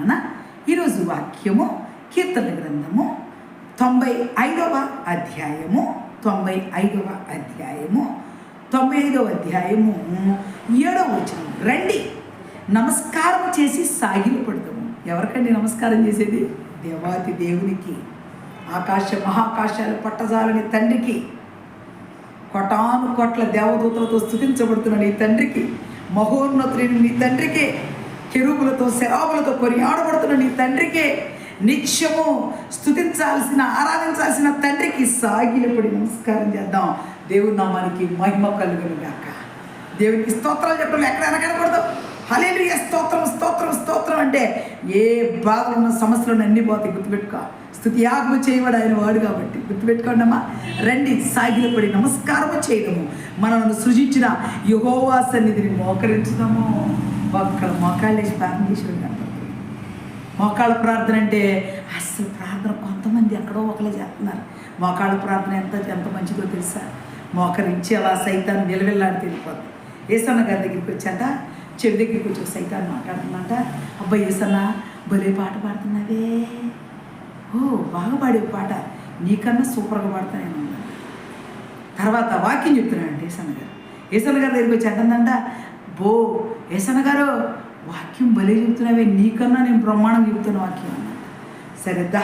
నాన్న. ఈరోజు వాక్యము కీర్తన గ్రంథము 95వ అధ్యాయము 95వ అధ్యాయము 7వ వచనం. రండి నమస్కారం చేసి సాగిలపడతాము. ఎవరికండి నమస్కారం చేసేది? దేవాతి దేవునికి, ఆకాశ మహాకాశాల పట్టజాలని తండ్రికి, కోటాను కోట్ల దేవదూతలతో స్తుతించబడుతున్న నీ తండ్రికి, మహోన్నతుని నీ తండ్రికే, కెరూబులతో శరాబులతో కొనియాడబడుతున్న నీ తండ్రికే, నిత్యము స్తుతించాల్సిన ఆరాధించాల్సిన తండ్రికి సాగిలపడి నమస్కారం చేద్దాం. దేవుని నామానికి మహిమ కలుగును గాక. దేవునికి స్తోత్రాలు చెప్పడం ఎక్కడైనా కనపడదు. హల్లెలూయా, స్తోత్రం స్తోత్రం స్తోత్రం అంటే ఏ బాధలు ఉన్న సమస్యలను అన్ని పోతాయి. గుర్తుపెట్టుకో, స్తుతి యాగము చేయవాడు ఆయన వాడు కాబట్టి గుర్తుపెట్టుకోండి అమ్మా. రండి సాగిలపడి నమస్కారము చేయడము, మనల్ని సృజించిన యెహోవా సన్నిధిని మోకరించుదాము. ఒక్కడ మోకాళ్ళు వేసి ప్రార్థన చేసేవాడు కనపడుతుంది. మోకాళ్ళ ప్రార్థన అంటే అసలు ప్రార్థన కొంతమంది ఎక్కడో ఒకలే చేస్తున్నారు. మోకాళ్ళ ప్రార్థన ఎంత మంచిదో తెలుసా? మోకరించి అలా సైతాన్ని నిలవెల్లాడి తెలిపోద్ది. ఏసన్న గారి దగ్గరికి వచ్చాట, చెవి దగ్గరికి వచ్చి సైతాన్ని మాట్లాడుతున్నట. అబ్బాయి ఏసన్న భలే పాట పాడుతున్నావే, ఓ బాగా పాడేవి పాట, నీకన్నా సూపర్గా పాడుతానేమో. తర్వాత వాక్యం చెప్తున్నాడంటే ఏసన్న గారు దగ్గరికి వచ్చి అంటుందంట, బో ఏసన్న గారు వాక్యం భలే చెబుతున్నావే, నీకన్నా నేను బ్రహ్మాండం చెబుతున్న వాక్యం అన్నమాట. సరేద్దా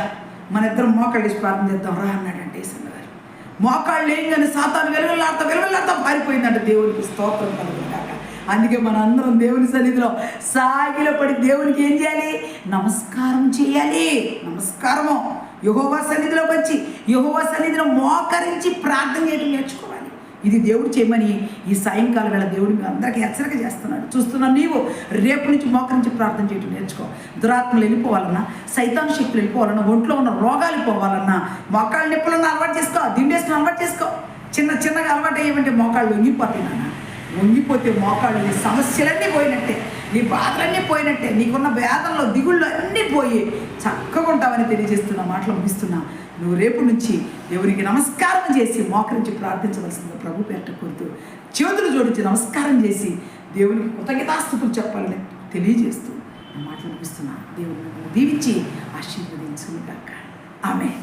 మన ఇద్దరం మోకాళ్ళు వేసి ప్రార్థన చేద్దాం రా అన్నాడంటే ఏసన్న గారు. మోకాళ్ళు ఏం కానీ సాతాను వెలువెల్లాడుతా పారిపోయిందంట. దేవునికి స్తోత్రం కలుగుతాక. అందుకే మన అందరం దేవుని సన్నిధిలో సాగిలపడి దేవునికి ఏం చేయాలి? నమస్కారం చేయాలి. నమస్కారము యెహోవా సన్నిధిలోకి వచ్చి యెహోవా సన్నిధిలో మోకరించి ప్రార్థన చేయడం నేర్చుకోవాలి. ఇది దేవుడు చేయమని ఈ సాయంకాలం వేళ దేవుడు మీ అందరికీ హెచ్చరిక చేస్తున్నాడు. చూస్తున్నాను, నీవు రేపు నుంచి మోకరించి ప్రార్థన చేయడం నేర్చుకో. దురాత్మలు వెళ్ళిపోవాలన్నా, సైతాన్ శక్తులు వెళ్ళిపోవాలన్నా, ఒంట్లో ఉన్న రోగాలు పోవాలన్నా, మోకాళ్ళ నొప్పులను అలవాటు చేసుకో, దిండేసుకుని అలవాటు చేసుకో. చిన్నగా అలవాటు అయ్యేమంటే మోకాళ్ళు వంగిపోతాయి నాన్న. వంగిపోతే మోకాళ్ళు నీ సమస్యలన్నీ పోయినట్టే, నీ బాధలన్నీ పోయినట్టే, నీకున్న వేదనలో దిగుళ్ళు అన్నీ పోయి చక్కగా ఉంటావని తెలియజేస్తున్నా. మాటలు ముగిస్తున్నా. నువ్వు రేపు నుంచి దేవునికి నమస్కారం చేసి మోకరించి ప్రార్థించవలసిందిగా ప్రభు పేరిట కోరుతూ చేతులు జోడించి నమస్కారం చేసి దేవునికి కృతజ్ఞతాస్తుతులు చెప్పాలని తెలియజేస్తూ నా మాటలు ముగిస్తున్నా. దేవుని దీవించి ఆశీర్వదించుగాక. ఆమేన్.